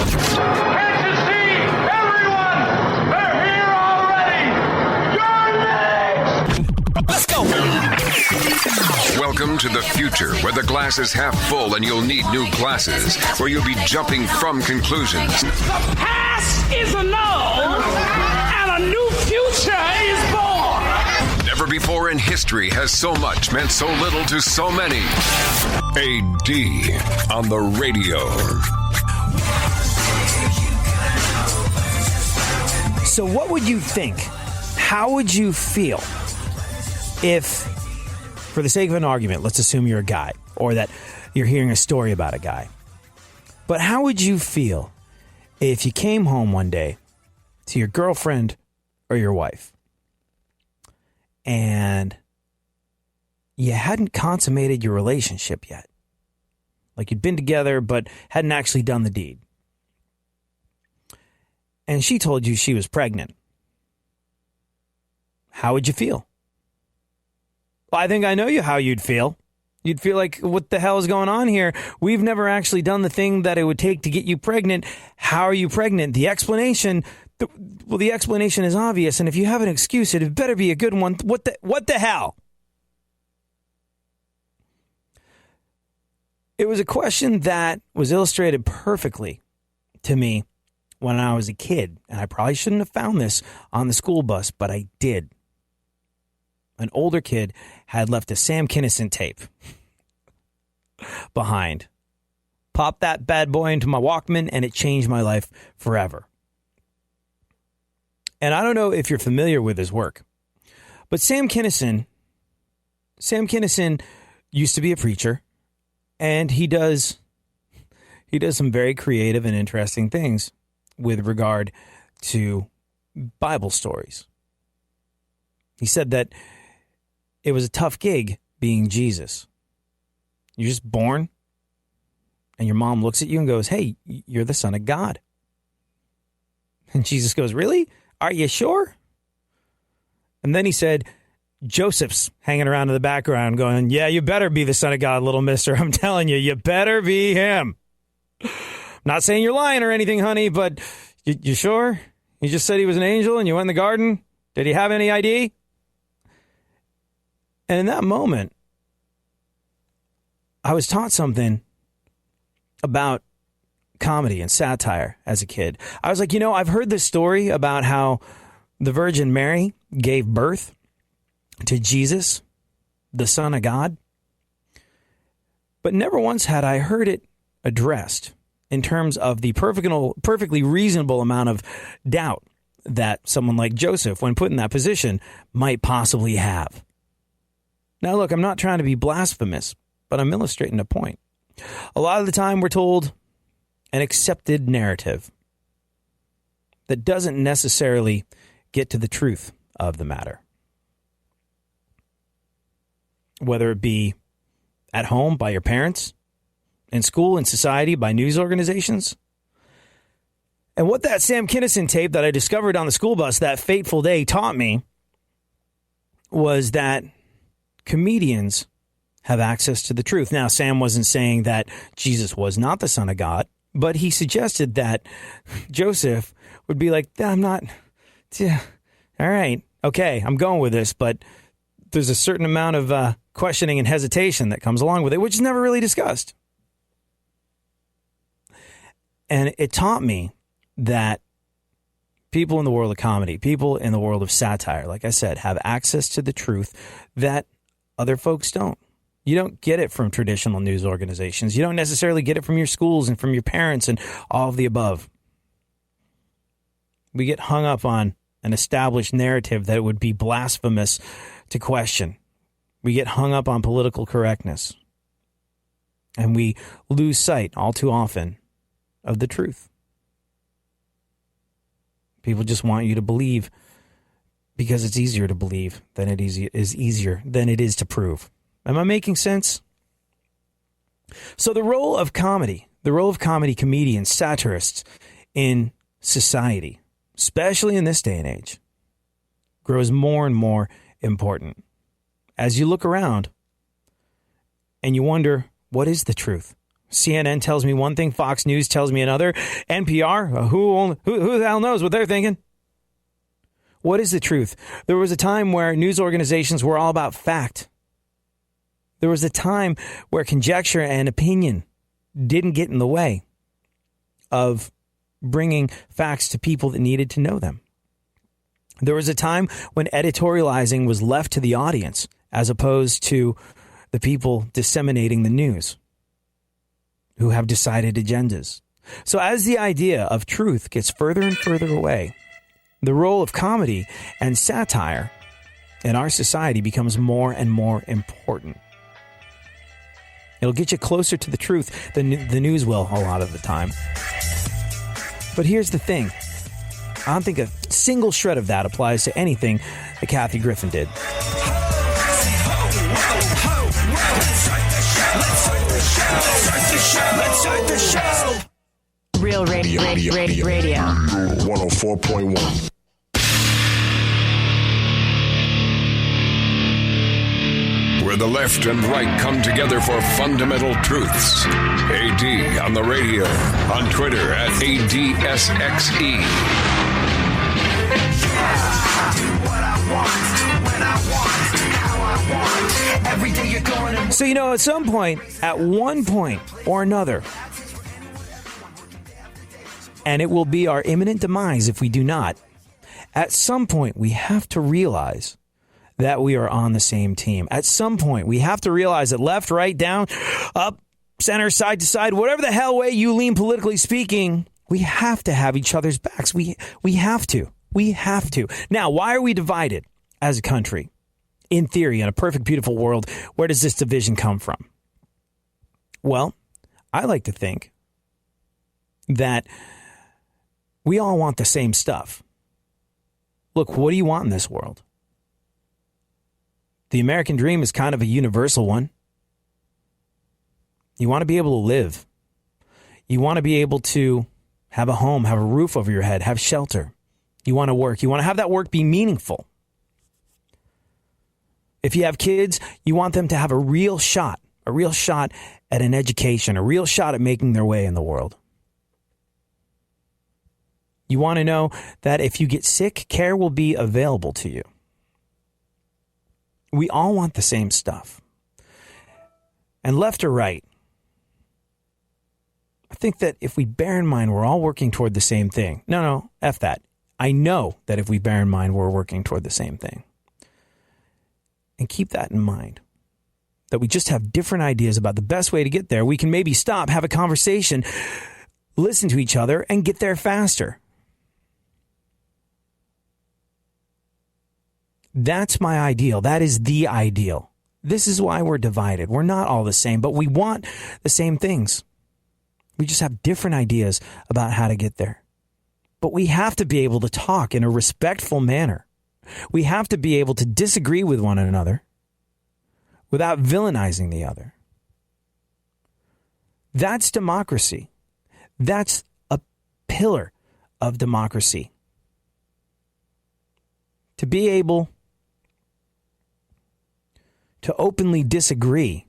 Can't you see? Everyone! They're here already! You're next! Let's go! Welcome to the future, where the glass is half full and you'll need new glasses, where you'll be jumping from conclusions. The past is annulled, and a new future is born! Never before in history has so much meant so little to so many. AD on the radio. So what would you think? How would you feel if, for the sake of an argument, let's assume you're a guy or that you're hearing a story about a guy. But how would you feel if you came home one day to your girlfriend or your wife and you hadn't consummated your relationship yet? Like you'd been together but hadn't actually done the deed. And she told you she was pregnant. How would you feel? Well, I think I know how you'd feel. You'd feel like, what the hell is going on here? We've never actually done the thing that it would take to get you pregnant. How are you pregnant? The explanation is obvious. And if you have an excuse, it better be a good one. What the hell? It was a question that was illustrated perfectly to me when I was a kid. And I probably shouldn't have found this on the school bus, but I did. An older kid had left a Sam Kinison tape behind. Popped that bad boy into my Walkman, and it changed my life forever. And I don't know if you're familiar with his work, but Sam Kinison used to be a preacher, and he does some very creative and interesting things with regard to Bible stories. He said that it was a tough gig being Jesus. You're just born, and your mom looks at you and goes, "Hey, you're the son of God." And Jesus goes, "Really? Are you sure?" And then he said, Joseph's hanging around in the background going, "Yeah, you better be the son of God, little mister. I'm telling you, you better be him." Not saying you're lying or anything, honey, but you sure? He just said he was an angel and you went in the garden. Did he have any ID? And in that moment, I was taught something about comedy and satire as a kid. I was like, I've heard this story about how the Virgin Mary gave birth to Jesus, the Son of God. But never once had I heard it addressed in terms of the perfectly reasonable amount of doubt that someone like Joseph, when put in that position, might possibly have. Now, look, I'm not trying to be blasphemous, but I'm illustrating a point. A lot of the time we're told an accepted narrative that doesn't necessarily get to the truth of the matter. Whether it be at home by your parents, in school, in society, by news organizations. And what that Sam Kinison tape that I discovered on the school bus that fateful day taught me was that comedians have access to the truth. Now, Sam wasn't saying that Jesus was not the Son of God, but he suggested that Joseph would be like, "I'm not, all right, okay, I'm going with this," but there's a certain amount of questioning and hesitation that comes along with it, which is never really discussed. And it taught me that people in the world of comedy, people in the world of satire, like I said, have access to the truth that other folks don't. You don't get it from traditional news organizations. You don't necessarily get it from your schools and from your parents and all of the above. We get hung up on an established narrative that would be blasphemous to question. We get hung up on political correctness. And we lose sight all too often of the truth. People just want you to believe because it's easier to believe than it is easier than it is to prove. Am I making sense? So the role of comedy, comedians, satirists in society, especially in this day and age, grows more and more important. As you look around and you wonder, what is the truth? CNN tells me one thing, Fox News tells me another, NPR, who the hell knows what they're thinking? What is the truth? There was a time where news organizations were all about fact. There was a time where conjecture and opinion didn't get in the way of bringing facts to people that needed to know them. There was a time when editorializing was left to the audience as opposed to the people disseminating the news who have decided agendas. So as the idea of truth gets further and further away, the role of comedy and satire in our society becomes more and more important. It'll get you closer to the truth than the news will a lot of the time. But here's the thing. I don't think a single shred of that applies to anything that Kathy Griffin did. Real radio. 104.1. Where the left and right come together for fundamental truths. AD on the radio, on Twitter at ADSXE. So, at some point, at one point or another, and it will be our imminent demise if we do not, at some point we have to realize that we are on the same team. At some point, we have to realize that left, right, down, up, center, side to side, whatever the hell way you lean politically speaking, we have to have each other's backs. We have to. We have to. Now, why are we divided as a country? In theory, in a perfect, beautiful world, where does this division come from? Well, I like to think that we all want the same stuff. Look, what do you want in this world? The American dream is kind of a universal one. You want to be able to live. You want to be able to have a home, have a roof over your head, have shelter. You want to work. You want to have that work be meaningful. If you have kids, you want them to have a real shot at an education, a real shot at making their way in the world. You want to know that if you get sick, care will be available to you. We all want the same stuff. And left or right, I think that if we bear in mind we're all working toward the same thing. No, F that. I know that if we bear in mind we're working toward the same thing. And keep that in mind. That we just have different ideas about the best way to get there. We can maybe stop, have a conversation, listen to each other, and get there faster. That's my ideal. That is the ideal. This is why we're divided. We're not all the same, but we want the same things. We just have different ideas about how to get there. But we have to be able to talk in a respectful manner. We have to be able to disagree with one another without villainizing the other. That's democracy. That's a pillar of democracy. To be able to openly disagree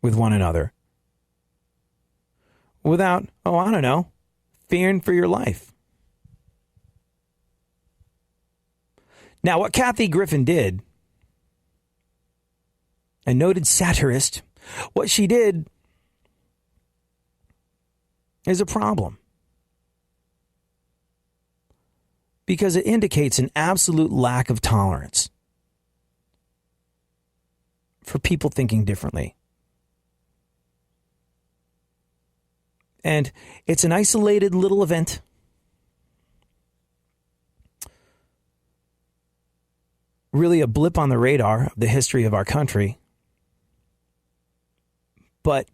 with one another without, fearing for your life. Now, what Kathy Griffin did, a noted satirist, what she did is a problem. Because it indicates an absolute lack of tolerance for people thinking differently. And it's an isolated little event. Really a blip on the radar of the history of our country. But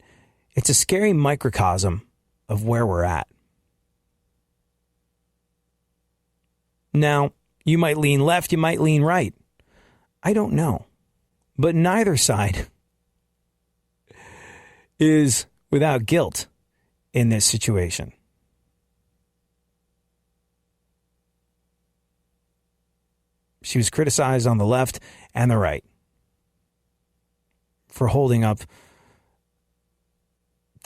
it's a scary microcosm of where we're at. Now, you might lean left, you might lean right. I don't know. But neither side is without guilt in this situation. She was criticized on the left and the right for holding up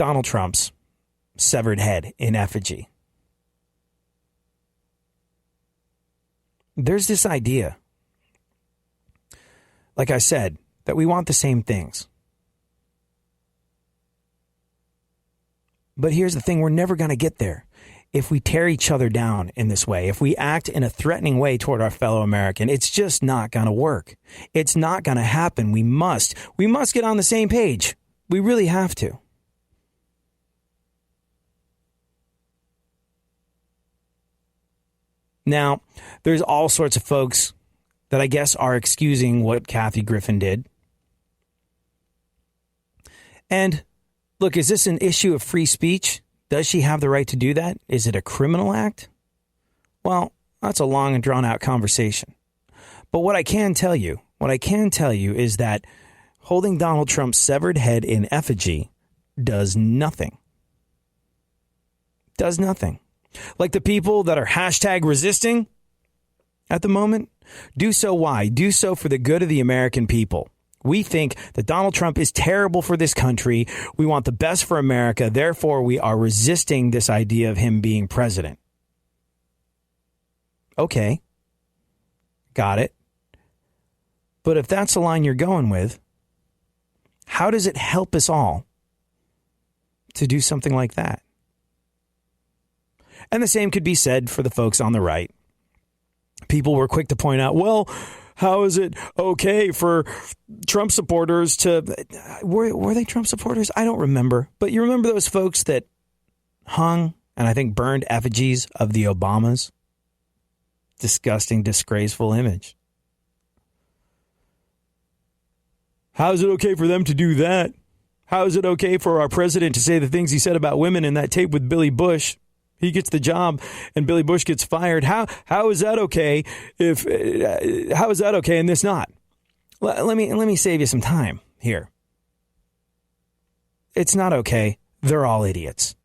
Donald Trump's severed head in effigy. There's this idea, like I said, that we want the same things. But here's the thing, we're never going to get there if we tear each other down in this way. If we act in a threatening way toward our fellow American, it's just not going to work. It's not going to happen. We must get on the same page. We really have to. Now, there's all sorts of folks that I guess are excusing what Kathy Griffin did. And look, is this an issue of free speech? Does she have the right to do that? Is it a criminal act? Well, that's a long and drawn out conversation. But what I can tell you is that holding Donald Trump's severed head in effigy does nothing. Does nothing. Like the people that are hashtag resisting at the moment, do so why? Do so for the good of the American people. We think that Donald Trump is terrible for this country. We want the best for America. Therefore, we are resisting this idea of him being president. Okay. Got it. But if that's the line you're going with, how does it help us all to do something like that? And the same could be said for the folks on the right. People were quick to point out, well, how is it okay for Trump supporters to... Were they Trump supporters? I don't remember. But you remember those folks that hung and I think burned effigies of the Obamas? Disgusting, disgraceful image. How is it okay for them to do that? How is it okay for our president to say the things he said about women in that tape with Billy Bush? He gets the job and Billy Bush gets fired. How is that okay how is that okay and this not? Let me save you some time here. It's not okay. They're all idiots.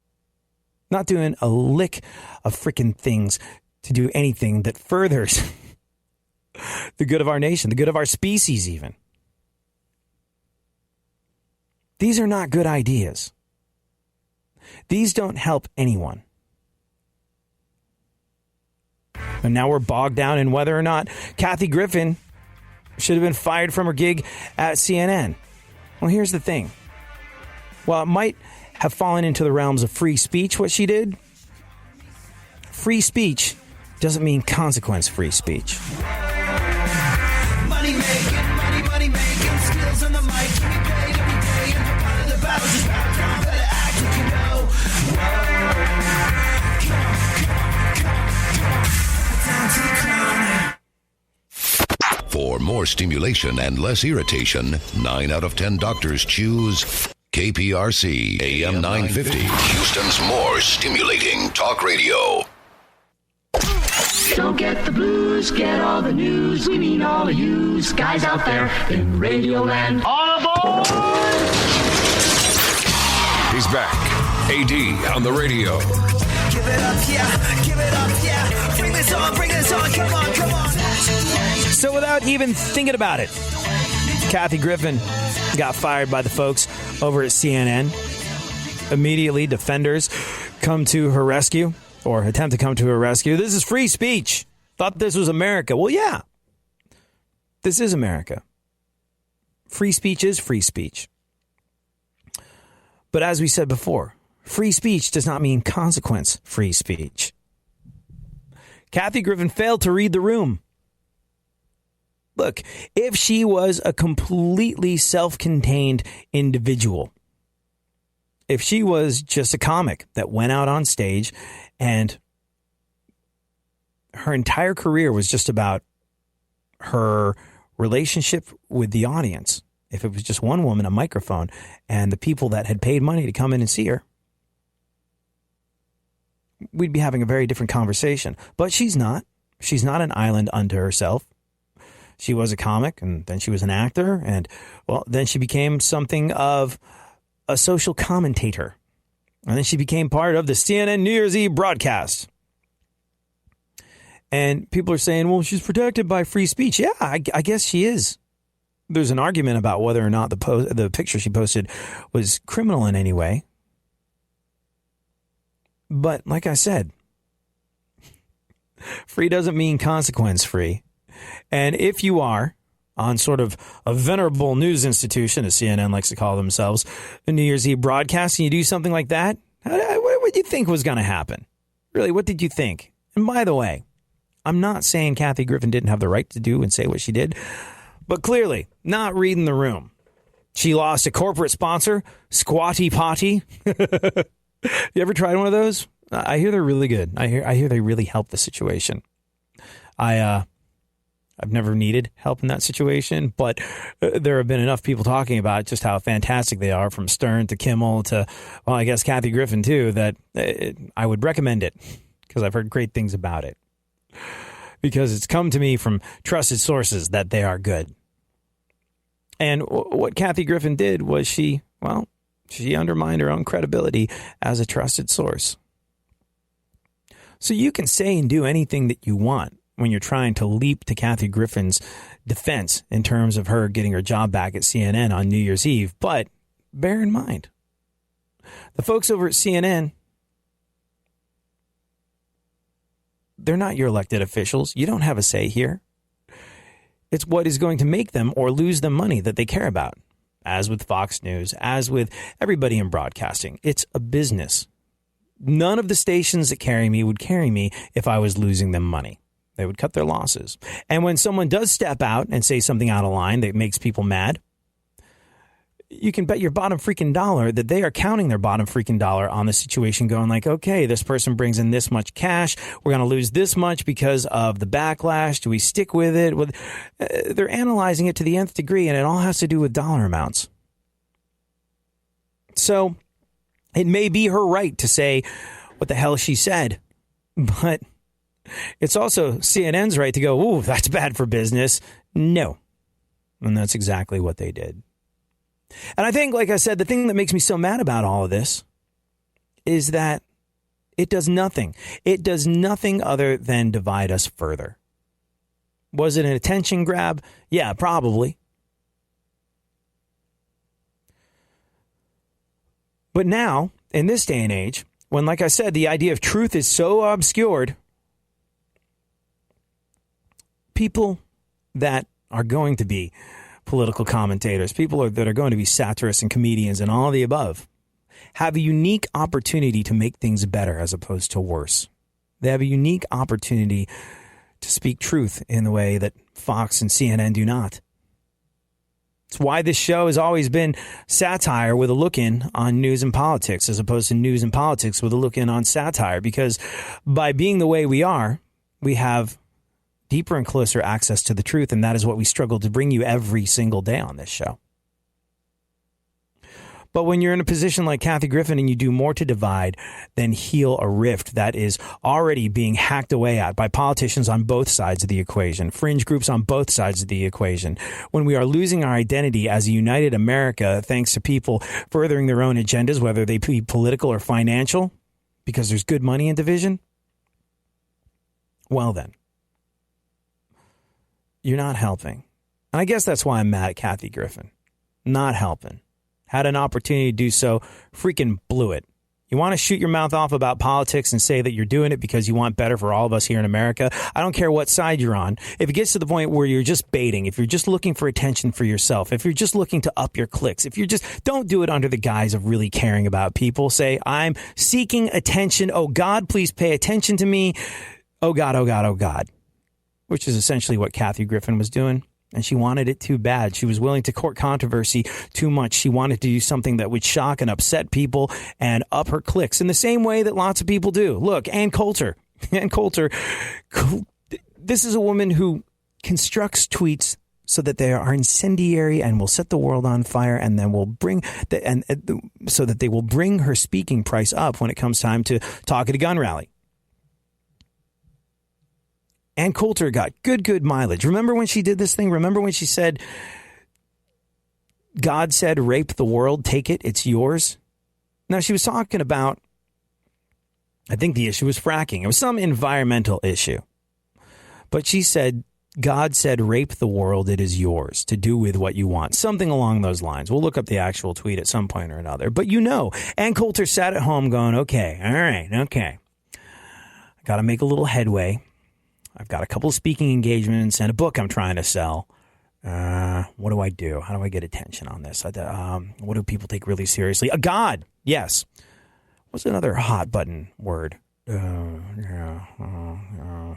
Not doing a lick of freaking things to do anything that furthers the good of our nation, the good of our species even. These are not good ideas. These don't help anyone. And now we're bogged down in whether or not Kathy Griffin should have been fired from her gig at CNN. Well, here's the thing. While it might have fallen into the realms of free speech, what she did, free speech doesn't mean consequence-free speech. Money making, skills on the mic, to be paid every day, and we're part of the battle, just better act if you know. For more stimulation and less irritation, 9 out of 10 doctors choose KPRC AM 950, Houston's more stimulating talk radio. Don't get the blues, get all the news. We mean all of you guys out there in Radio Land. All aboard! He's back. AD on the radio. Give it up, yeah, give it up, yeah. Bring this on, come on. So without even thinking about it, Kathy Griffin got fired by the folks over at CNN. Immediately, defenders come to her rescue, or attempt to come to her rescue. This is free speech. Thought this was America. Well, yeah, this is America. Free speech is free speech. But as we said before, free speech does not mean consequence-free speech. Kathy Griffin failed to read the room. Look, if she was a completely self-contained individual, if she was just a comic that went out on stage and her entire career was just about her relationship with the audience, if it was just one woman, a microphone, and the people that had paid money to come in and see her, we'd be having a very different conversation. But she's not. She's not an island unto herself. She was a comic, and then she was an actor, and, well, then she became something of a social commentator. And then she became part of the CNN New Year's Eve broadcast. And people are saying, well, she's protected by free speech. Yeah, I guess she is. There's an argument about whether or not the picture she posted was criminal in any way. But like I said, free doesn't mean consequence free. And if you are on sort of a venerable news institution, as CNN likes to call themselves, a New Year's Eve broadcast, and you do something like that, what would you think was going to happen? Really, what did you think? And by the way, I'm not saying Kathy Griffin didn't have the right to do and say what she did, but clearly not reading the room. She lost a corporate sponsor, Squatty Potty. You ever tried one of those? I hear they're really good. I hear they really help the situation. I've never needed help in that situation, but there have been enough people talking about just how fantastic they are, from Stern to Kimmel to, well, I guess Kathy Griffin too, that I would recommend it because I've heard great things about it. Because it's come to me from trusted sources that they are good. And what Kathy Griffin did was she undermined her own credibility as a trusted source. So you can say and do anything that you want when you're trying to leap to Kathy Griffin's defense in terms of her getting her job back at CNN on New Year's Eve. But bear in mind, the folks over at CNN, they're not your elected officials. You don't have a say here. It's what is going to make them or lose them money that they care about. As with Fox News, as with everybody in broadcasting, it's a business. None of the stations that carry me would carry me if I was losing them money. They would cut their losses. And when someone does step out and say something out of line that makes people mad, you can bet your bottom freaking dollar that they are counting their bottom freaking dollar on the situation, going like, okay, this person brings in this much cash. We're going to lose this much because of the backlash. Do we stick with it? They're analyzing it to the nth degree, and it all has to do with dollar amounts. So it may be her right to say what the hell she said, but it's also CNN's right to go, ooh, that's bad for business. No. And that's exactly what they did. And I think, like I said, the thing that makes me so mad about all of this is that it does nothing. It does nothing other than divide us further. Was it an attention grab? Yeah, probably. But now, in this day and age, when, like I said, the idea of truth is so obscured, people that are going to be political commentators, people that are going to be satirists and comedians and all the above, have a unique opportunity to make things better as opposed to worse. They have a unique opportunity to speak truth in the way that Fox and CNN do not. It's why this show has always been satire with a look in on news and politics, as opposed to news and politics with a look in on satire, because by being the way we are, we have deeper and closer access to the truth, and that is what we struggle to bring you every single day on this show. But when you're in a position like Kathy Griffin and you do more to divide than heal a rift that is already being hacked away at by politicians on both sides of the equation, fringe groups on both sides of the equation, when we are losing our identity as a united America thanks to people furthering their own agendas, whether they be political or financial, because there's good money in division, well then, you're not helping. And I guess that's why I'm mad at Kathy Griffin. Not helping. Had an opportunity to do so, freaking blew it. You want to shoot your mouth off about politics and say that you're doing it because you want better for all of us here in America? I don't care what side you're on. If it gets to the point where you're just baiting, if you're just looking for attention for yourself, if you're just looking to up your clicks, if you're just, don't do it under the guise of really caring about people. Say, I'm seeking attention. Oh God, please pay attention to me. Oh God, oh God, oh God. Which is essentially what Kathy Griffin was doing. And she wanted it too bad. She was willing to court controversy too much. She wanted to do something that would shock and upset people and up her clicks in the same way that lots of people do. Look, Ann Coulter. Ann Coulter, this is a woman who constructs tweets so that they are incendiary and will set the world on fire, and then will bring so that they will bring her speaking price up when it comes time to talk at a gun rally. Ann Coulter got good mileage. Remember when she did this thing? Remember when she said, God said, rape the world, take it, it's yours? Now, she was talking about, I think the issue was fracking. It was some environmental issue. But she said, God said, rape the world, it is yours to do with what you want. Something along those lines. We'll look up the actual tweet at some point or another. But Ann Coulter sat at home going, okay, all right, okay. I got to make a little headway. I've got a couple of speaking engagements and a book I'm trying to sell. What do I do? How do I get attention on this? What do people take really seriously? God, yes. What's another hot button word?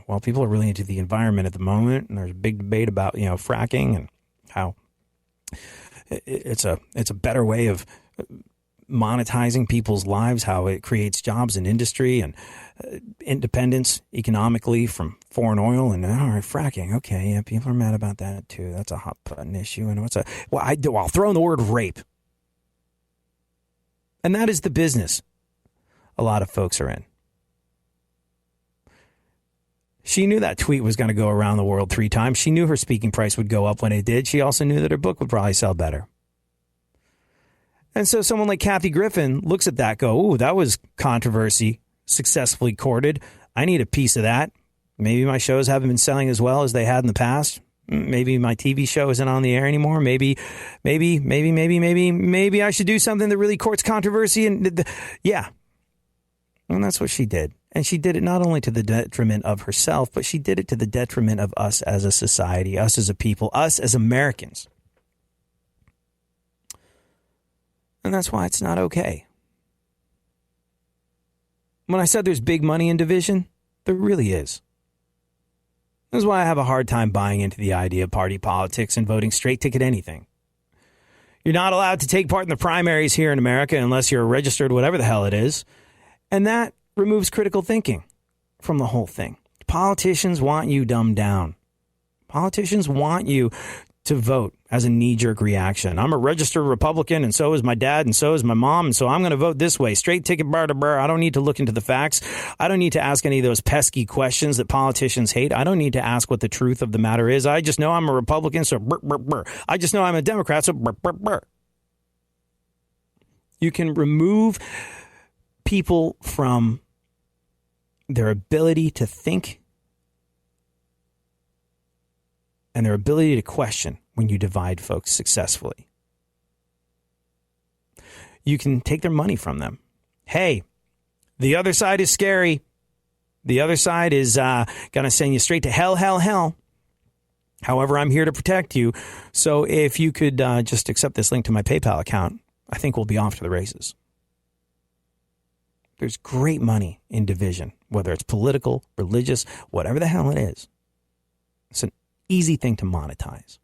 Well, people are really into the environment at the moment, and there's a big debate about fracking and how it's a better way of monetizing people's lives, how it creates jobs and industry and independence economically from foreign oil. And all right, fracking, okay, yeah, people are mad about that too. That's a hot button issue. And I'll throw in the word rape, and that is the business a lot of folks are in. She knew that tweet was going to go around the world 3 times. She knew her speaking price would go up when it did. She also knew that her book would probably sell better. And so someone like Kathy Griffin looks at that, ooh, that was controversy, successfully courted. I need a piece of that. Maybe my shows haven't been selling as well as they had in the past. Maybe my TV show isn't on the air anymore. Maybe I should do something that really courts controversy. And yeah. And that's what she did. And she did it not only to the detriment of herself, but she did it to the detriment of us as a society, us as a people, us as Americans. And that's why it's not okay. When I said there's big money in division, there really is. This is why I have a hard time buying into the idea of party politics and voting straight ticket anything. You're not allowed to take part in the primaries here in America unless you're registered, whatever the hell it is. And that removes critical thinking from the whole thing. Politicians want you dumbed down. Politicians want you to vote as a knee-jerk reaction. I'm a registered Republican, and so is my dad, and so is my mom, and so I'm going to vote this way. Straight ticket, bar to bar. I don't need to look into the facts. I don't need to ask any of those pesky questions that politicians hate. I don't need to ask what the truth of the matter is. I just know I'm a Republican, so brr, brr, brr. I just know I'm a Democrat, so brr, brr, brr. You can remove people from their ability to think and their ability to question when you divide folks successfully. You can take their money from them. Hey, the other side is scary. The other side is going to send you straight to hell, hell, hell. However, I'm here to protect you. So if you could just accept this link to my PayPal account, I think we'll be off to the races. There's great money in division, whether it's political, religious, whatever the hell it is. It's an easy thing to monetize.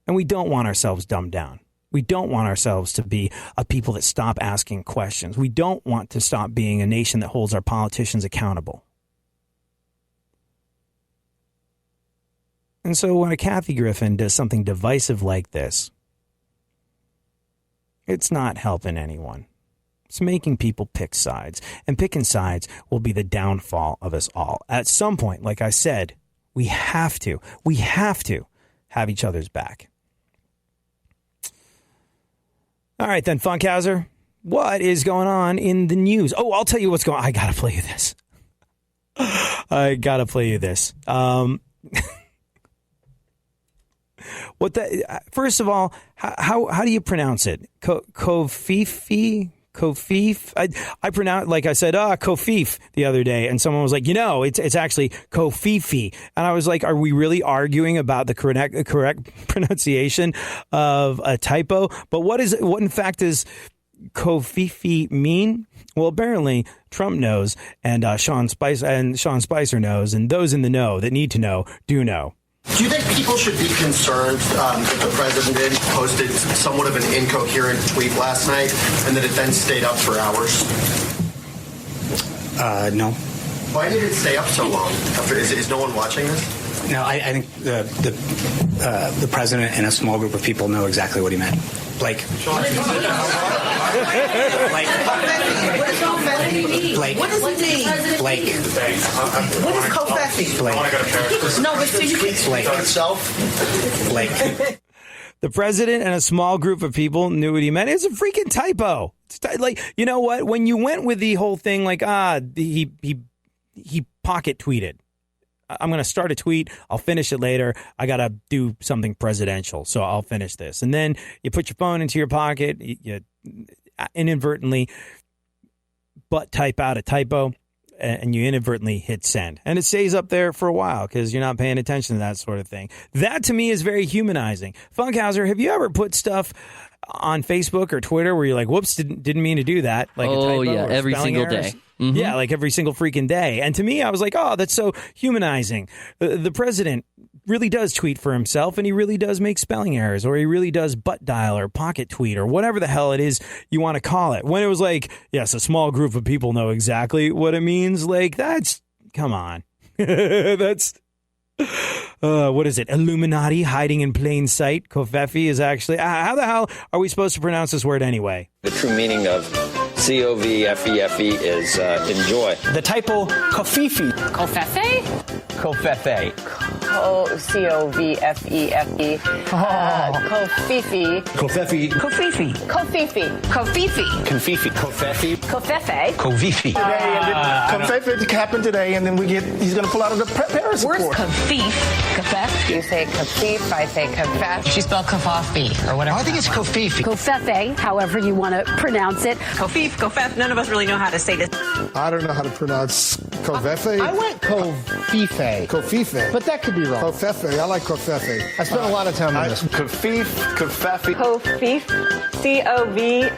And we don't want ourselves dumbed down. We don't want ourselves to be a people that stop asking questions. We don't want to stop being a nation that holds our politicians accountable. And so when a Kathy Griffin does something divisive like this, it's not helping anyone. It's making people pick sides. And picking sides will be the downfall of us all. At some point, like I said, we have to have each other's back. All right, then, Funkhauser, what is going on in the news? Oh, I'll tell you what's going on. I got to play you this. First of all, how do you pronounce it? Kofifi? I pronounced, like I said, Kofif the other day, and someone was like, it's actually Kofifi. And I was like, are we really arguing about the correct pronunciation of a typo? But what in fact does Kofifi mean? Well, apparently Trump knows, and Sean Spicer knows, and those in the know that need to know do know. Do you think people should be concerned that the president posted somewhat of an incoherent tweet last night and that it then stayed up for hours? No. Why did it stay up so long? Is no one watching this? No, I think the president and a small group of people know exactly what he meant. Like, What does confessing? No, but so you can itself. The president and a small group of people knew what he meant. It's a freaking typo. Like, you know what? When you went with the whole thing, like, he pocket tweeted. I'm going to start a tweet. I'll finish it later. I got to do something presidential, so I'll finish this. And then you put your phone into your pocket. You inadvertently type out a typo, and you inadvertently hit send. And it stays up there for a while because you're not paying attention to that sort of thing. That, to me, is very humanizing. Funkhauser, have you ever put stuff on Facebook or Twitter where you're like, whoops, didn't mean to do that? Like a typo or every single errors? day. Mm-hmm. Yeah, like every single freaking day. And to me, I was like, oh, that's so humanizing. The president really does tweet for himself, and he really does make spelling errors, or he really does butt dial or pocket tweet or whatever the hell it is you want to call it. When it was like, yes, a small group of people know exactly what it means. Like, come on. That's... what is it? Illuminati hiding in plain sight. Covfefe is actually... how the hell are we supposed to pronounce this word anyway? The true meaning of C-O-V-F-E-F-E is enjoy. The typo, Covfefe. Covfefe? Covfefe. C-O-V-F-E-F-E. Covfefe. Covfefe. Covfefe. Covfefe. Covfefe. Confifi. Covfefe. Covfefe. Covifi. Covfefe happened today, and then he's going to pull out of the Paris Where's report. Covfefe? Covfefe? You say Covfefe, I say Covfefe. She spelled Covfefe or whatever. I think it's Cofifi. Covfefe, however you want to pronounce it. Covfefe, Covfefe. None of us really know how to say this. I don't know how to pronounce Covfefe. I went Covfefe. Covfefe. But that could be wrong. Covfefe. I like Covfefe. I spent a lot of time on this. Covfefe. Covfefe. Covfefe. C-O-V-F-E-F-E.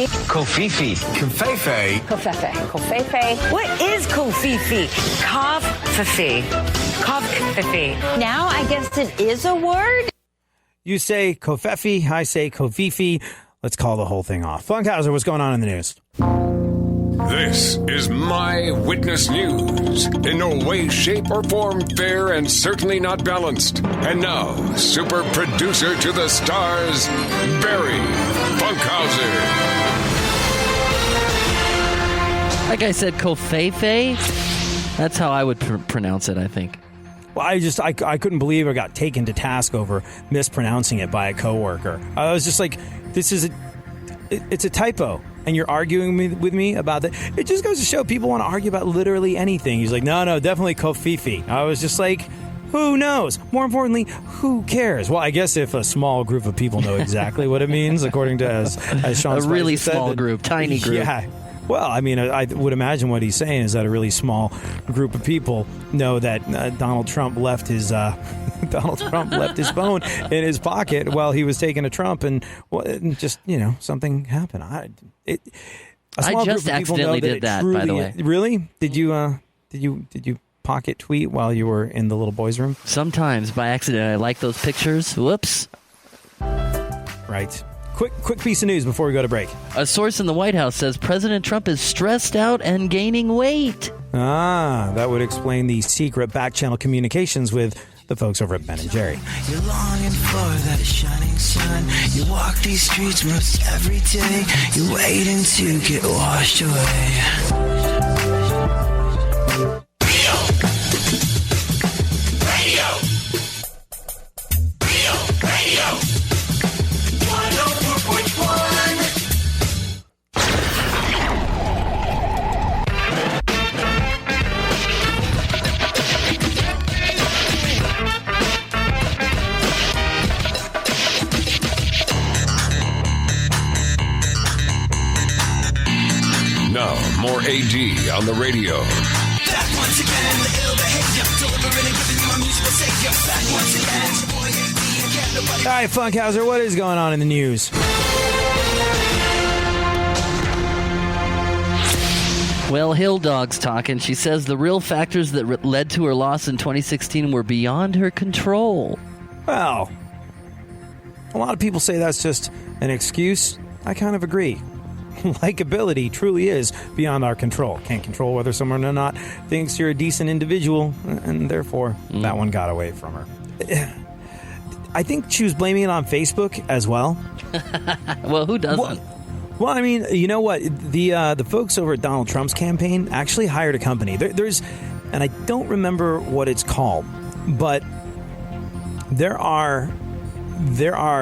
Cofifi. Covfefe. Covfefe. Covfefe. What is Covfefe? Covfefe. Covfefe. Now I guess it is a word? You say Covfefe, I say Covfefe. Let's call the whole thing off. Funkhauser, what's going on in the news? This is My Witness News. In no way, shape, or form fair and certainly not balanced. And now, super producer to the stars, Barry Funkhauser. Like I said, Covfefe. That's how I would pronounce it, I think. Well, I couldn't believe I got taken to task over mispronouncing it by a coworker. I was just like, it's a typo. And you're arguing with me about that. It just goes to show people want to argue about literally anything. He's like, no, definitely Covfefe. I was just like, who knows? More importantly, who cares? Well, I guess if a small group of people know exactly what it means, according to as Sean a Spicer really said, small group, tiny group. Yeah. Well, I mean, I would imagine what he's saying is that a really small group of people know that Donald Trump left his phone in his pocket while he was taking a Trump, and just something happened. I just accidentally did that, by the way. Really? Did you pocket tweet while you were in the little boys' room? Sometimes by accident. I like those pictures. Whoops. Right. Quick piece of news before we go to break. A source in the White House says President Trump is stressed out and gaining weight. That would explain the secret back-channel communications with the folks over at Ben & Jerry. You're longing for that shining sun. You walk these streets most every day. You're waiting to get washed away. Radio. 104.1. Now, more AD on the radio. Back once again, the ill behavior, delivering and giving you my musical savior. Back once again, boy, AD again, nobody. All right, Funkhauser, what is going on in the news? Well, Hill Dog's talking. She says the real factors that led to her loss in 2016 were beyond her control. Well, a lot of people say that's just an excuse. I kind of agree. Likability truly is beyond our control. Can't control whether someone or not thinks you're a decent individual, and therefore that one got away from her. I think she was blaming it on Facebook as well. Well, who doesn't? Well, I mean, you know what? The folks over at Donald Trump's campaign actually hired a company. There's, and I don't remember what it's called, but there are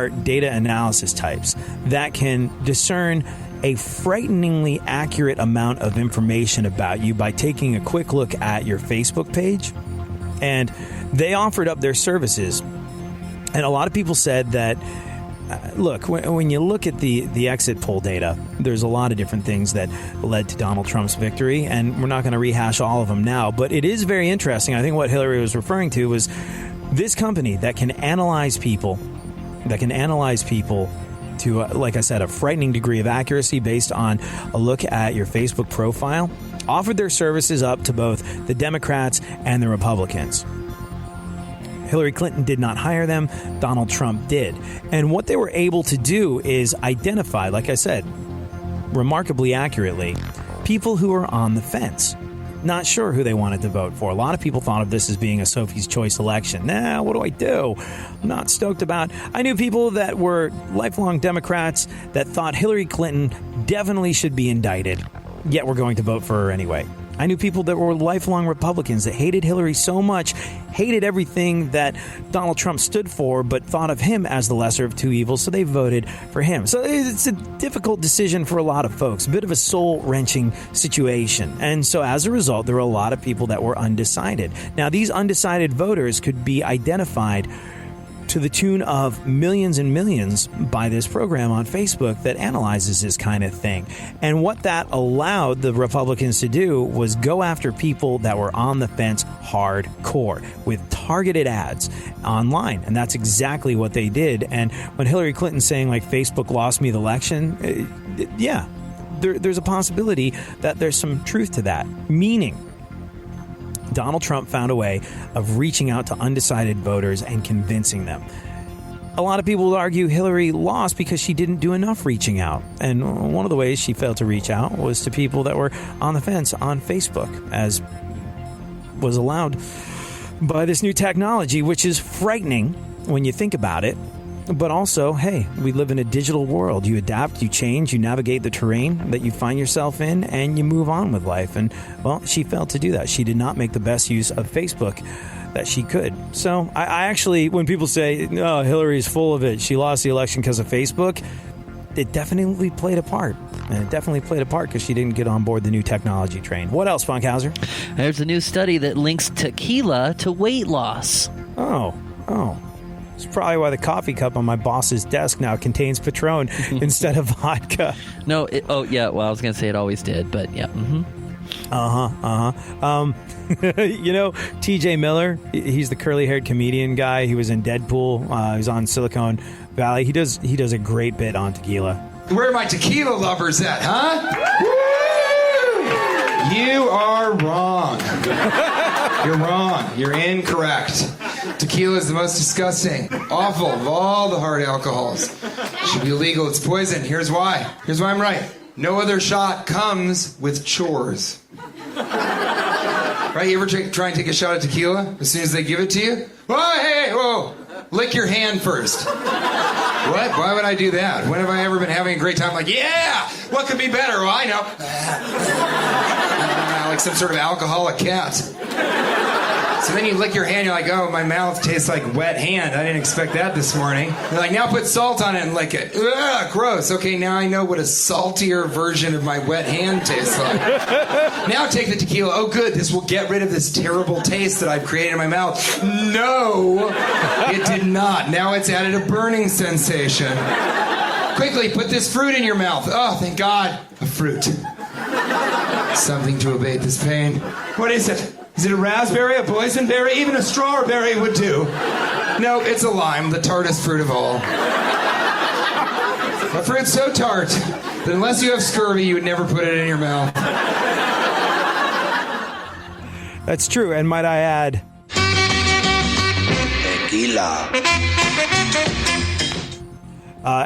data analysis types that can discern a frighteningly accurate amount of information about you by taking a quick look at your Facebook page. And they offered up their services. And a lot of people said that, look, when you look at the exit poll data, there's a lot of different things that led to Donald Trump's victory, and we're not going to rehash all of them now. But it is very interesting. I think what Hillary was referring to was this company that can analyze people, to, like I said, a frightening degree of accuracy based on a look at your Facebook profile, offered their services up to both the Democrats and the Republicans. Hillary Clinton did not hire them. Donald Trump did. And what they were able to do is identify, like I said, remarkably accurately, people who are on the fence, not sure who they wanted to vote for. A lot of people thought of this as being a Sophie's Choice election. Nah, what do I do? I'm not stoked about. I knew people that were lifelong Democrats that thought Hillary Clinton definitely should be indicted, yet we're going to vote for her anyway. I knew people that were lifelong Republicans that hated Hillary so much, hated everything that Donald Trump stood for, but thought of him as the lesser of two evils, so they voted for him. So it's a difficult decision for a lot of folks, a bit of a soul-wrenching situation. And so as a result, there were a lot of people that were undecided. Now, these undecided voters could be identified to the tune of millions and millions by this program on Facebook that analyzes this kind of thing. And what that allowed the Republicans to do was go after people that were on the fence hardcore with targeted ads online. And that's exactly what they did. And when Hillary Clinton's saying, like, Facebook lost me the election, yeah, there's a possibility that there's some truth to that. Meaning, Donald Trump found a way of reaching out to undecided voters and convincing them. A lot of people would argue Hillary lost because she didn't do enough reaching out. And one of the ways she failed to reach out was to people that were on the fence on Facebook, as was allowed by this new technology, which is frightening when you think about it. But also, hey, we live in a digital world. You adapt, you change, you navigate the terrain that you find yourself in, and you move on with life. And, well, she failed to do that. She did not make the best use of Facebook that she could. So I actually, when people say, oh, Hillary's full of it, she lost the election because of Facebook, it definitely played a part. And it definitely played a part because she didn't get on board the new technology train. What else, Funkhauser? There's a new study that links tequila to weight loss. Oh. It's probably why the coffee cup on my boss's desk now contains Patron instead of vodka. No, well, I was going to say it always did, but yeah. Mm-hmm. You know, TJ Miller, he's the curly-haired comedian guy. He was in Deadpool. He was on Silicon Valley. He does a great bit on tequila. Where are my tequila lovers at, huh? Woo! You are wrong. You're wrong. You're incorrect. Tequila is the most disgusting, awful of all the hard alcohols. It should be illegal. It's poison. Here's why. Here's why I'm right. No other shot comes with chores. Right? You ever try and take a shot of tequila as soon as they give it to you? Whoa, hey, whoa. Lick your hand first. What? Why would I do that? When have I ever been having a great time? Like, yeah! What could be better? Well, I know. Like some sort of alcoholic cat. So then you lick your hand, you're like, oh, my mouth tastes like wet hand. I didn't expect that this morning. You're like, now put salt on it and lick it. Ugh, gross. Okay, now I know what a saltier version of my wet hand tastes like. Now take the tequila. Oh, good, this will get rid of this terrible taste that I've created in my mouth. No, it did not. Now it's added a burning sensation. Quickly, put this fruit in your mouth. Oh, thank God, a fruit. Something to abate this pain. What is it? Is it a raspberry, a boysenberry? Even a strawberry would do. No, it's a lime, the tartest fruit of all. A fruit so tart that unless you have scurvy, you would never put it in your mouth. That's true, and might I add... Tequila.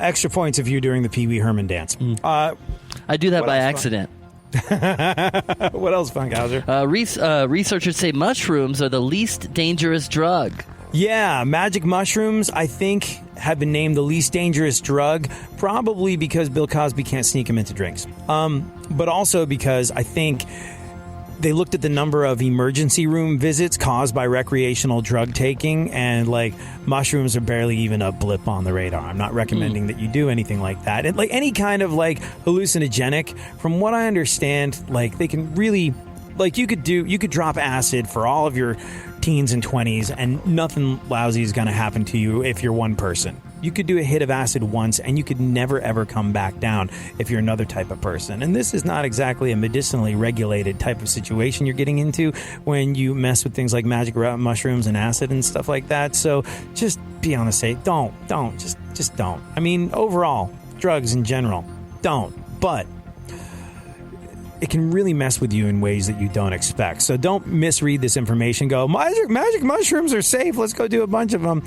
Extra points if you're doing the Pee Wee Herman dance. I do that by accident. What else, Funkhauser? Researchers say mushrooms are the least dangerous drug. Yeah, magic mushrooms, I think, have been named the least dangerous drug, probably because Bill Cosby can't sneak them into drinks. But also because I think They looked at the number of emergency room visits caused by recreational drug taking, and like mushrooms are barely even a blip on the radar. I'm not recommending that you do anything like that. And like any kind of like hallucinogenic, from what I understand, like they can really, like you could drop acid for all of your teens and 20s and nothing lousy is going to happen to you if you're one person. You could do a hit of acid once and you could never ever come back down if you're another type of person. And this is not exactly a medicinally regulated type of situation you're getting into when you mess with things like magic mushrooms and acid and stuff like that. So just be on the safe. Just don't. I mean, overall, drugs in general, don't. But it can really mess with you in ways that you don't expect. So don't misread this information. Go, magic mushrooms are safe. Let's go do a bunch of them.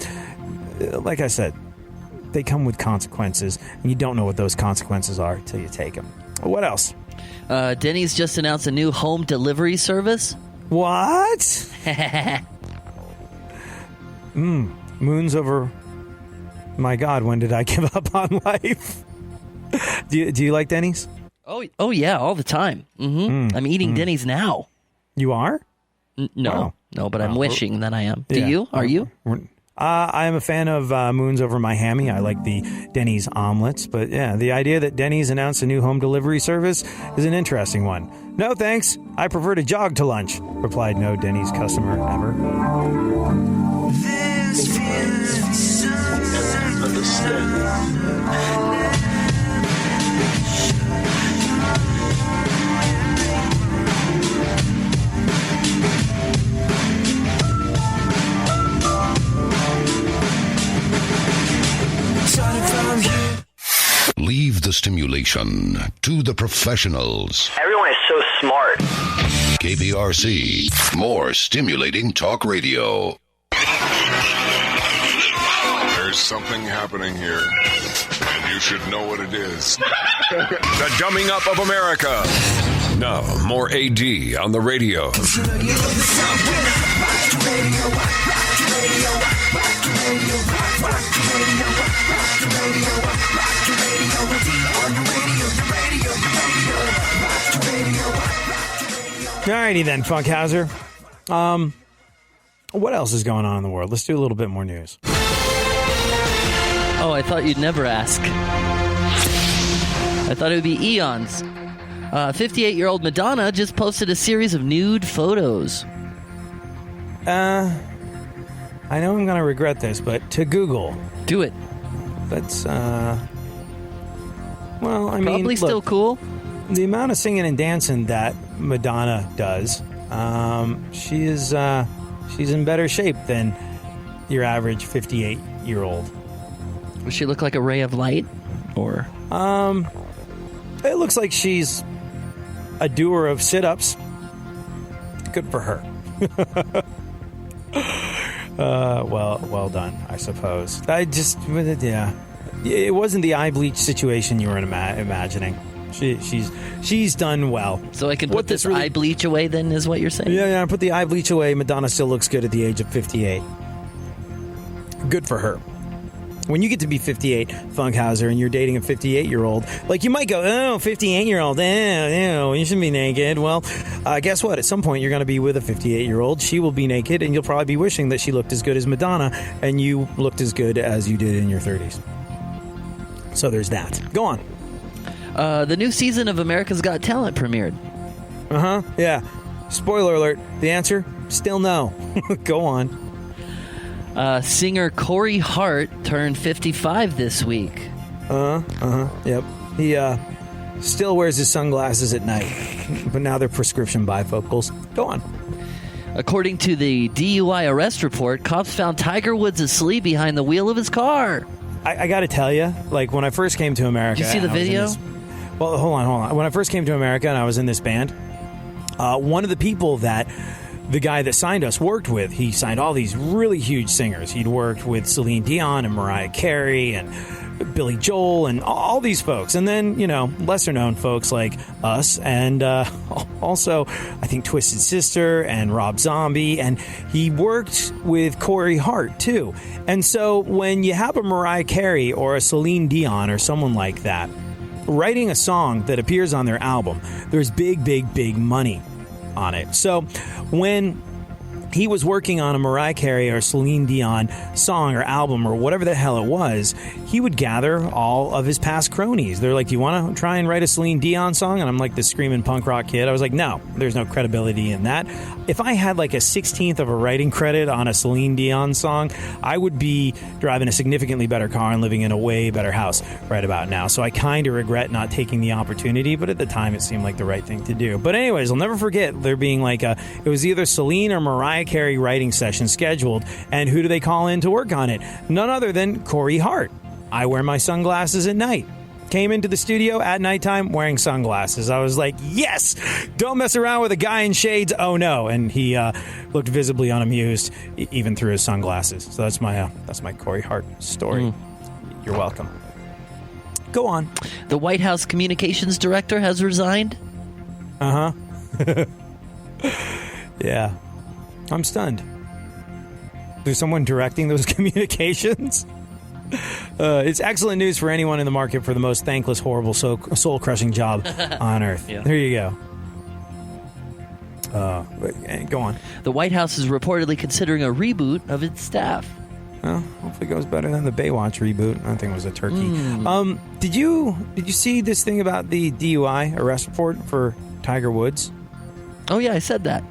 Like I said, they come with consequences, and you don't know what those consequences are until you take them. What else? Denny's just announced a new home delivery service. What? Moons over. My God, when did I give up on life? Do you like Denny's? Oh yeah, all the time. I'm eating Denny's now. You are? No, but I'm wishing that I am. Do you? Are you? I am a fan of Moons Over My Hammy. I like the Denny's omelets. But yeah, the idea that Denny's announced a new home delivery service is an interesting one. No thanks. I prefer to jog to lunch, replied no Denny's customer ever. This feels Leave the stimulation to the professionals. Everyone is so smart. KPRC, more stimulating talk radio. There's something happening here, and you should know what it is. The dumbing up of America. Now, more AD on the radio. Alrighty then, Funkhauser. What else is going on in the world? Let's do a little bit more news. Oh, I thought you'd never ask. I thought it would be eons. 58-year-old Madonna just posted a series of nude photos. I know I'm going to regret this, but to Google. Do it. That's, well, I mean... Probably still cool. The amount of singing and dancing that Madonna does, she's in better shape than your average 58-year-old. Does she look like a ray of light? Or? It looks like she's a doer of sit-ups. Good for her. Well done, I suppose. It wasn't the eye bleach situation you were imagining. She's done well. So I can put this eye bleach away then, is what you're saying? Yeah, put the eye bleach away. Madonna still looks good at the age of 58. Good for her. When you get to be 58, Funkhauser, and you're dating a 58-year-old, like you might go, 58-year-old, you shouldn't be naked. Well, guess what? At some point, you're going to be with a 58-year-old. She will be naked, and you'll probably be wishing that she looked as good as Madonna, and you looked as good as you did in your 30s. So there's that. Go on. The new season of America's Got Talent premiered. Yeah. Spoiler alert. The answer? Still no. Go on. Singer Corey Hart turned 55 this week. Yep. He still wears his sunglasses at night, but now they're prescription bifocals. Go on. According to the DUI arrest report, cops found Tiger Woods asleep behind the wheel of his car. I got to tell you, like when I first came to America... Did you see the video? Well, hold on. When I first came to America and I was in this band, one of the people that the guy that signed us worked with, he signed all these really huge singers. He'd worked with Celine Dion and Mariah Carey and Billy Joel and all these folks. And then, lesser known folks like us and also, I think, Twisted Sister and Rob Zombie. And he worked with Corey Hart, too. And so when you have a Mariah Carey or a Celine Dion or someone like that writing a song that appears on their album, there's big, big, big money on it. So when he was working on a Mariah Carey or Celine Dion song or album or whatever the hell it was, he would gather all of his past cronies. They're like, do you want to try and write a Celine Dion song? And I'm like this screaming punk rock kid. I was like, no, there's no credibility in that. If I had like a 16th of a writing credit on a Celine Dion song, I would be driving a significantly better car and living in a way better house right about now. So I kind of regret not taking the opportunity, but at the time it seemed like the right thing to do. But anyways, I'll never forget there being like it was either Celine or Mariah Carey writing session scheduled, and who do they call in to work on it? None other than Corey Hart. I wear my sunglasses at night. Came into the studio at nighttime wearing sunglasses. I was like, yes, don't mess around with a guy in shades. Oh no. And he looked visibly unamused even through his sunglasses. So that's my Corey Hart story. You're welcome. Go on. The White House communications director has resigned. Yeah. I'm stunned. There's someone directing those communications? It's excellent news for anyone in the market for the most thankless, horrible, soul-crushing job on earth. Yeah. There you go. Go on. The White House is reportedly considering a reboot of its staff. Well, hopefully it goes better than the Baywatch reboot. I think it was a turkey. Did you see this thing about the DUI arrest report for Tiger Woods? Oh yeah, I said that.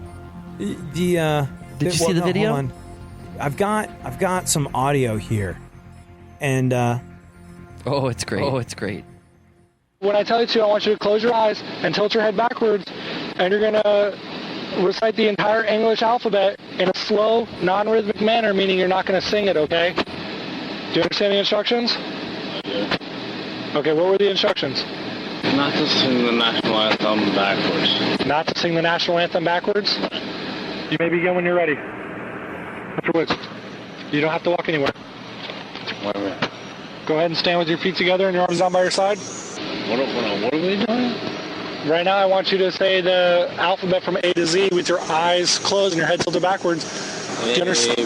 Did you see the video? Hold on. I've got some audio here, and oh, it's great. Oh, it's great. When I tell you to, I want you to close your eyes and tilt your head backwards, and you're gonna recite the entire English alphabet in a slow, non-rhythmic manner, meaning you're not gonna sing it. Okay? Do you understand the instructions? I do. Okay. What were the instructions? Not to sing the national anthem backwards. Not to sing the national anthem backwards? You may begin when you're ready. Mr. Woods, you don't have to walk anywhere. Wait a minute. Go ahead and stand with your feet together and your arms down by your side. What are we doing? Right now I want you to say the alphabet from A to Z with your eyes closed and your head tilted backwards. A,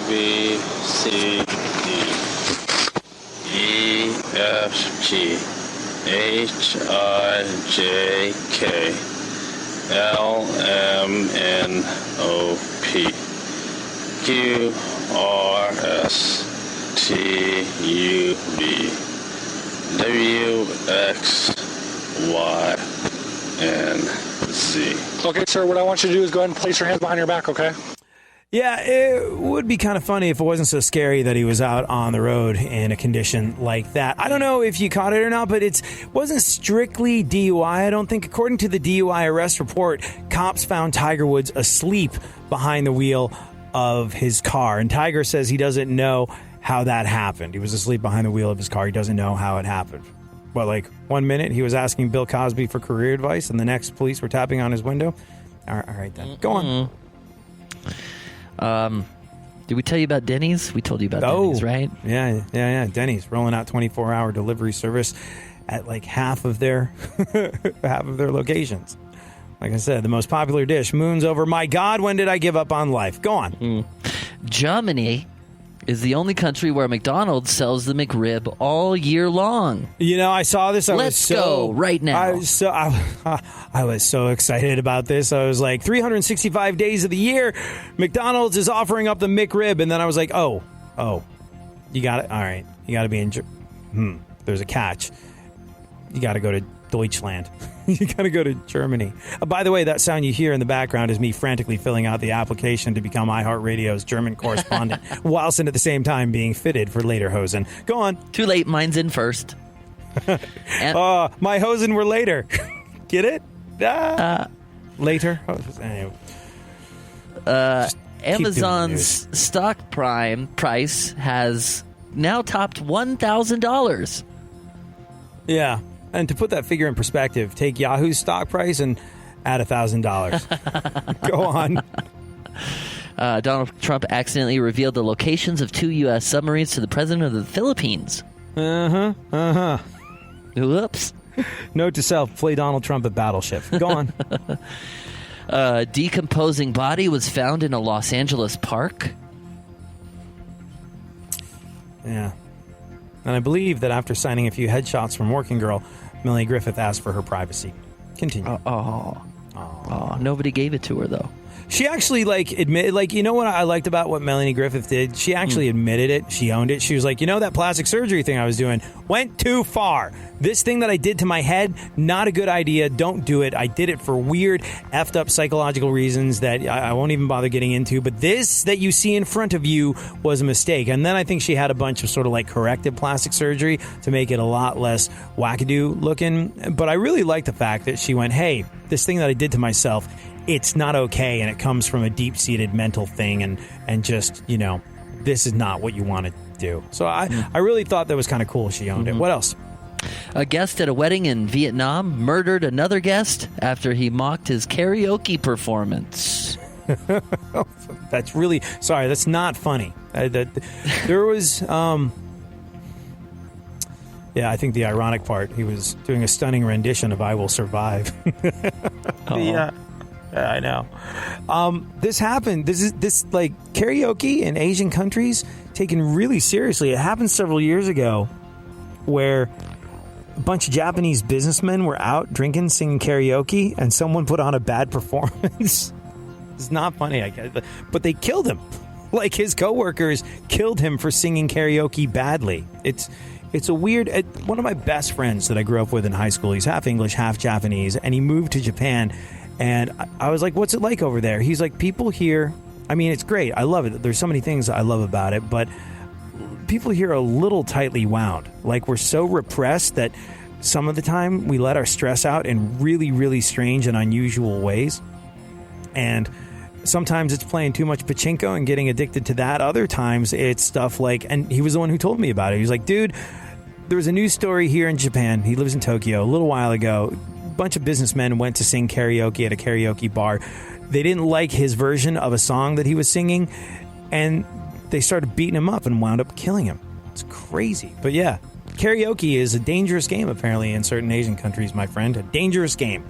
B, C, D, E, F, G, H, I, J, K, L, M, N, O, P, Q, R, S, T, U, V, W, X, Y, and Z. Okay, sir, what I want you to do is go ahead and place your hands behind your back, okay? Yeah, it would be kind of funny if it wasn't so scary that he was out on the road in a condition like that. I don't know if you caught it or not, but it wasn't strictly DUI. I don't think. According to the DUI arrest report, cops found Tiger Woods asleep behind the wheel of his car. And Tiger says he doesn't know how that happened. He was asleep behind the wheel of his car. He doesn't know how it happened. But like 1 minute he was asking Bill Cosby for career advice, and the next police were tapping on his window. All right then. Go on. Did we tell you about Denny's? We told you about Denny's, right? Yeah. Denny's rolling out 24-hour delivery service at like half of their locations. Like I said, the most popular dish, moons over. My God, when did I give up on life? Go on. Germany is the only country where McDonald's sells the McRib all year long. You know, I saw this. Let's go right now. I was so excited about this. I was like, 365 days of the year, McDonald's is offering up the McRib. And then I was like, oh, you got it. All right. You got to be in. There's a catch. You got to go to Deutschland. You got to go to Germany. By the way, that sound you hear in the background is me frantically filling out the application to become iHeartRadio's German correspondent, whilst at the same time being fitted for later hosen. Go on. Too late. Mine's in first. My hosen were later. Get it? Later. Anyway. Amazon's stock price has now topped $1,000. Yeah. And to put that figure in perspective, take Yahoo's stock price and add $1,000. Go on. Donald Trump accidentally revealed the locations of 2 U.S. submarines to the president of the Philippines. Whoops. Note to self, play Donald Trump at Battleship. Go on. Decomposing body was found in a Los Angeles park. Yeah. And I believe that after signing a few headshots from Working Girl, Millie Griffith asked for her privacy. Continue. Oh, Oh, nobody gave it to her, though. She actually, admitted, you know what I liked about what Melanie Griffith did? She actually admitted it. She owned it. She was like, that plastic surgery thing I was doing went too far. This thing that I did to my head, not a good idea. Don't do it. I did it for weird, effed up psychological reasons that I won't even bother getting into. But this that you see in front of you was a mistake. And then I think she had a bunch of sort of corrective plastic surgery to make it a lot less wackadoo looking. But I really like the fact that she went, hey, this thing that I did to myself, it's not okay, and it comes from a deep-seated mental thing, and just, this is not what you want to do. So I really thought that was kind of cool she owned it. What else? A guest at a wedding in Vietnam murdered another guest after he mocked his karaoke performance. That's really... Sorry, that's not funny. There was... Yeah, I think the ironic part, he was doing a stunning rendition of I Will Survive. Yeah, I know. This happened. This karaoke in Asian countries taken really seriously. It happened several years ago where a bunch of Japanese businessmen were out drinking, singing karaoke, and someone put on a bad performance. It's not funny, I guess, but they killed him. His coworkers killed him for singing karaoke badly. It's a weird... One of my best friends that I grew up with in high school, he's half English, half Japanese, and he moved to Japan. And I was like, what's it like over there? He's like, people here... I mean, it's great. I love it. There's so many things I love about it, but people here are a little tightly wound. We're so repressed that some of the time we let our stress out in really, really strange and unusual ways. And sometimes it's playing too much pachinko and getting addicted to that. Other times it's stuff and he was the one who told me about it. He was like, dude, there was a news story here in Japan. He lives in Tokyo. A little while ago, a bunch of businessmen went to sing karaoke at a karaoke bar. They didn't like his version of a song that he was singing, and they started beating him up and wound up killing him. It's crazy. But yeah, karaoke is a dangerous game, apparently, in certain Asian countries, my friend. A dangerous game.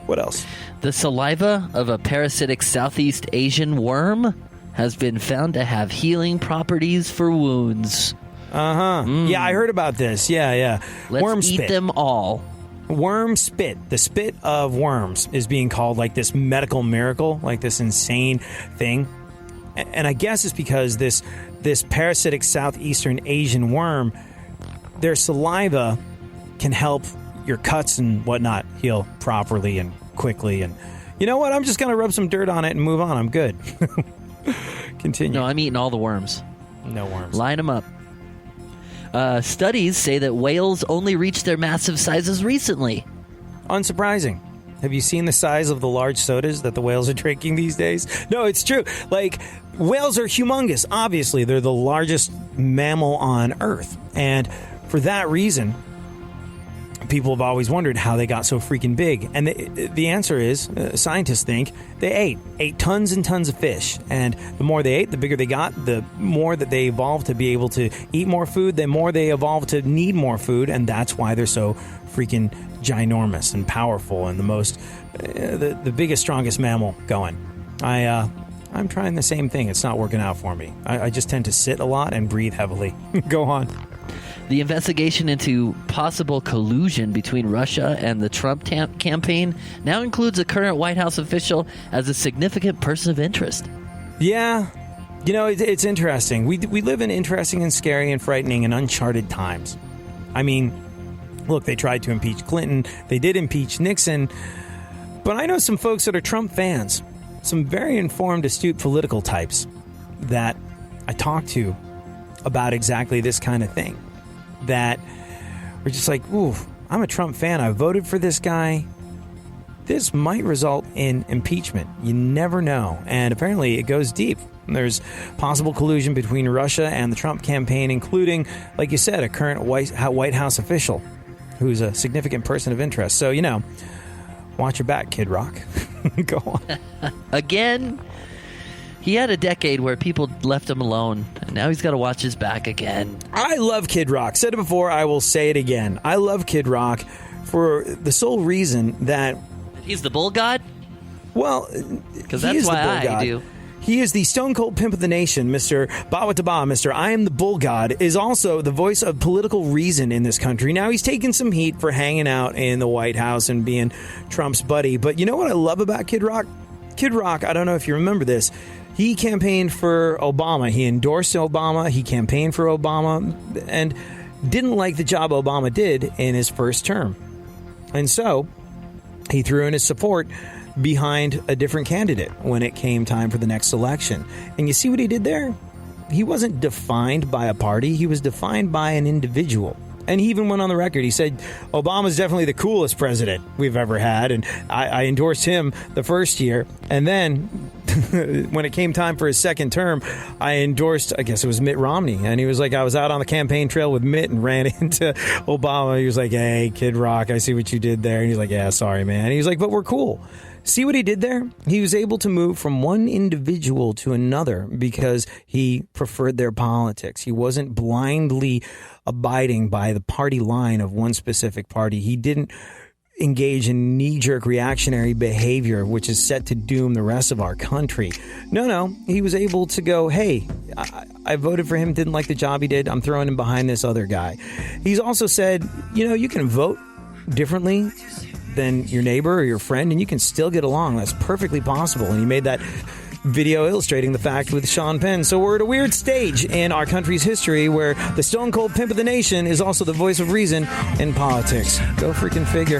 What else? The saliva of a parasitic Southeast Asian worm has been found to have healing properties for wounds. Yeah, I heard about this. Yeah. Let's worm eat spit. them all. Worm spit. The spit of worms is being called this medical miracle, this insane thing. And I guess it's because this parasitic Southeastern Asian worm, their saliva can help your cuts and whatnot heal properly and quickly. And you know what? I'm just going to rub some dirt on it and move on. I'm good. Continue. No, I'm eating all the worms. No worms. Line them up. Studies say that whales only reached their massive sizes recently. Unsurprising. Have you seen the size of the large sodas that the whales are drinking these days? No, it's true. Whales are humongous. Obviously, they're the largest mammal on Earth. And for that reason, people have always wondered how they got so freaking big. And the answer is, scientists think, they ate tons and tons of fish. And the more they ate, the bigger they got. The more that they evolved to be able to eat more food, the more they evolved to need more food. And that's why they're so freaking ginormous and powerful and the biggest, strongest mammal going. I'm trying the same thing. It's not working out for me. I just tend to sit a lot and breathe heavily. Go on. The investigation into possible collusion between Russia and the Trump campaign now includes a current White House official as a significant person of interest. Yeah. It's interesting. We live in interesting and scary and frightening and uncharted times. I mean, look, they tried to impeach Clinton. They did impeach Nixon. But I know some folks that are Trump fans, some very informed, astute political types that I talk to about exactly this kind of thing. That we're just like, ooh, I'm a Trump fan. I voted for this guy. This might result in impeachment. You never know. And apparently it goes deep. There's possible collusion between Russia and the Trump campaign, including, like you said, a current White House official who's a significant person of interest. So, watch your back, Kid Rock. Go on. Again, he had a decade where people left him alone, and now he's got to watch his back again. I love Kid Rock. Said it before, I will say it again. I love Kid Rock for the sole reason that... He's the bull god? Well, because that's why I do. He is the stone cold pimp of the nation, Mr. Bawataba, Mr. I am the bull god, is also the voice of political reason in this country. Now, he's taken some heat for hanging out in the White House and being Trump's buddy. But you know what I love about Kid Rock? Kid Rock, I don't know if you remember this, he campaigned for Obama. He endorsed Obama. He campaigned for Obama and didn't like the job Obama did in his first term. And so he threw in his support behind a different candidate when it came time for the next election. And you see what he did there? He wasn't defined by a party. He was defined by an individual. And he even went on the record. He said, Obama's definitely the coolest president we've ever had. And I endorsed him the first year. And then when it came time for his second term, I endorsed, I guess it was Mitt Romney. And he was like, I was out on the campaign trail with Mitt and ran into Obama. He was like, hey, Kid Rock, I see what you did there. And he's like, yeah, sorry, man. And he was like, but we're cool. See what he did there? He was able to move from one individual to another because he preferred their politics. He wasn't blindly abiding by the party line of one specific party. He didn't engage in knee-jerk reactionary behavior, which is set to doom the rest of our country. No, he was able to go, hey, I voted for him, didn't like the job he did. I'm throwing him behind this other guy. He's also said, you can vote differently than your neighbor or your friend, and you can still get along. That's perfectly possible. And he made that video illustrating the fact with Sean Penn. So we're at a weird stage in our country's history where the stone cold pimp of the nation is also the voice of reason in politics. Go freaking figure.